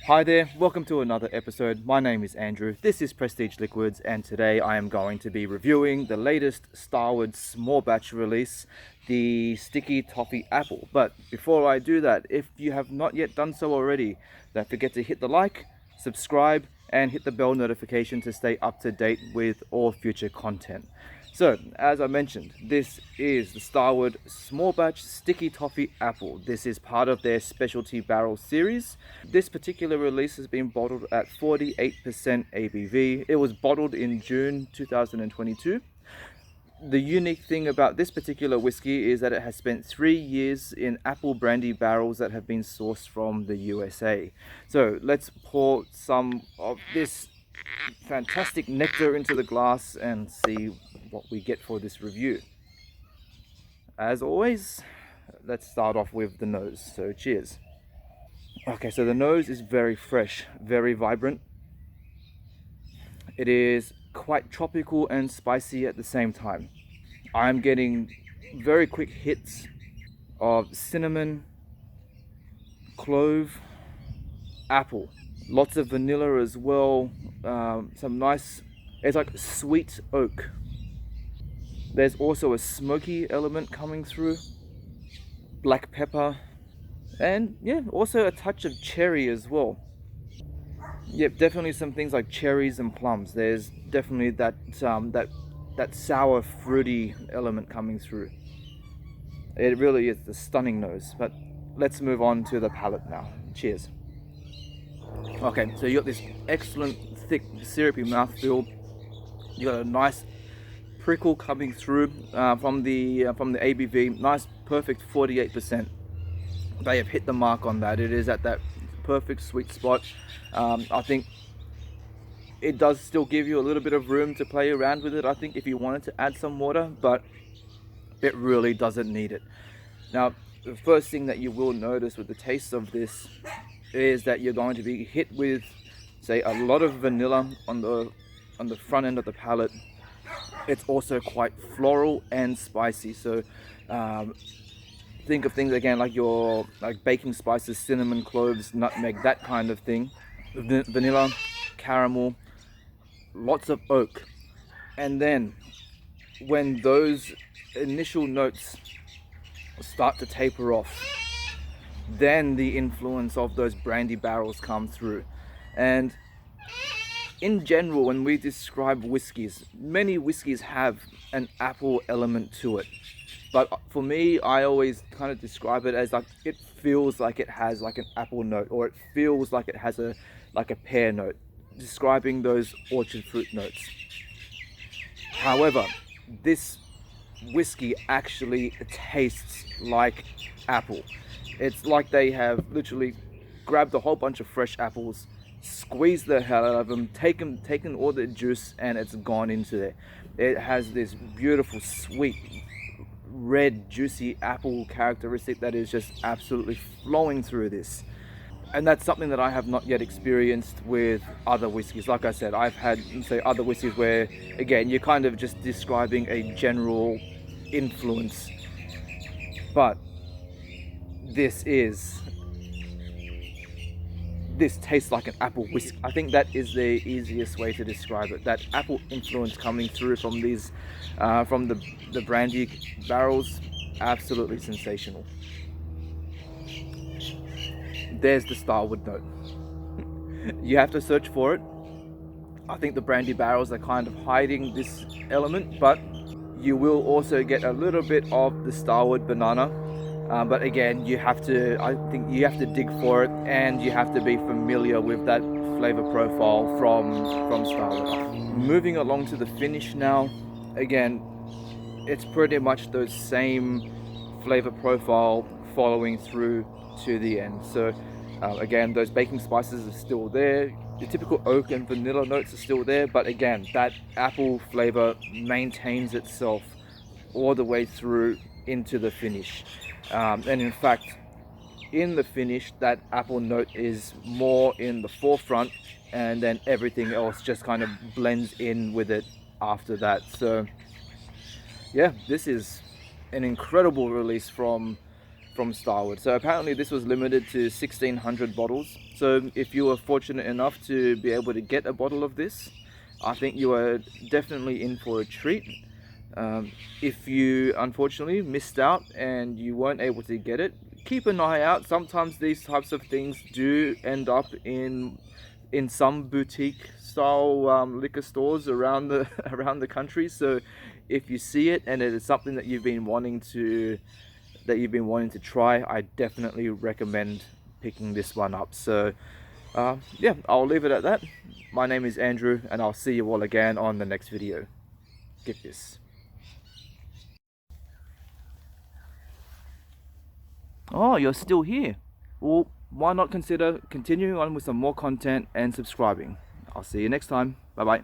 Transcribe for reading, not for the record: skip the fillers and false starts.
Hi there, welcome to another episode. My name is Andrew, this is Prestige Liquids, and today I am going to be reviewing the latest Starward small batch release, the Sticky Toffee Apple. But before I do that, if you have not yet done so already, don't forget to hit the like, subscribe, and hit the bell notification to stay up to date with all future content. So, as I mentioned, this is the Starward Small Batch Sticky Toffee Apple. This is part of their specialty barrel series. This particular release has been bottled at 48% ABV. It was bottled in June 2022. The unique thing about this particular whiskey is that it has spent 3 years in apple brandy barrels that have been sourced from the USA. So let's pour some of this fantastic nectar into the glass and see what we get for this review. As always, let's start off with the nose. So cheers. Okay, so the nose is very fresh, very vibrant. It is quite tropical and spicy at the same time. I'm getting very quick hits of cinnamon, clove, apple, lots of vanilla as well. Some nice, it's like sweet oak. There's also a smoky element coming through, black pepper, and yeah, also a touch of cherry as well. Yep, definitely some things like cherries and plums. There's definitely that sour, fruity element coming through. It really is a stunning nose. But let's move on to the palate now. Cheers. Okay, so you got this excellent, thick, syrupy mouthfeel. You got a nice prickle coming through from the ABV. Nice, perfect 48%. They have hit the mark on that. It is at that perfect sweet spot. I think it does still give you a little bit of room to play around with it, I think, if you wanted to add some water, but it really doesn't need it. Now, the first thing that you will notice with the taste of this is that you're going to be hit with, say, a lot of vanilla on the front end of the palate. It's also quite floral and spicy. So think of things again like your baking spices, cinnamon, cloves, nutmeg, that kind of thing. Vanilla, caramel, lots of oak. And then when those initial notes start to taper off, then the influence of those brandy barrels come through. And in general, when we describe whiskies, many whiskies have an apple element to it. But for me, I always kind of describe it as like, it feels like it has like an apple note, or it feels like it has a pear note, describing those orchard fruit notes. However, this whiskey actually tastes like apple. It's like they have literally grabbed a whole bunch of fresh apples, squeezed the hell out of them, taken all the juice, and it's gone into there. It has this beautiful, sweet, red, juicy apple characteristic that is just absolutely flowing through this. And that's something that I have not yet experienced with other whiskies. Like I said, I've had, say, other whiskies where, again, you're kind of just describing a general influence. But this tastes like an apple whiskey. I think that is the easiest way to describe it. That apple influence coming through from these, from the brandy barrels, absolutely sensational. There's the Starward note. You have to search for it. I think the brandy barrels are kind of hiding this element, but you will also get a little bit of the Starward banana. But again, I think you have to dig for it, and you have to be familiar with that flavor profile from Starward. Moving along to the finish now, again, it's pretty much the same flavor profile following through to the end. So again, those baking spices are still there. The typical oak and vanilla notes are still there, but again, that apple flavor maintains itself all the way through into the finish. And in fact, in the finish, that apple note is more in the forefront, and then everything else just kind of blends in with it after that. So yeah, this is an incredible release from from Starward. So apparently this was limited to 1600 bottles. So if you were fortunate enough to be able to get a bottle of this, I think you are definitely in for a treat. If you unfortunately missed out and you weren't able to get it, keep an eye out. Sometimes these types of things do end up in some boutique style liquor stores around the country. So if you see it and it is something that you've been wanting to try, I definitely recommend picking this one up. So yeah, I'll leave it at that. My name is Andrew, and I'll see you all again on the next video. Get this. Oh, you're still here. Well, why not consider continuing on with some more content and subscribing? I'll see you next time. Bye bye.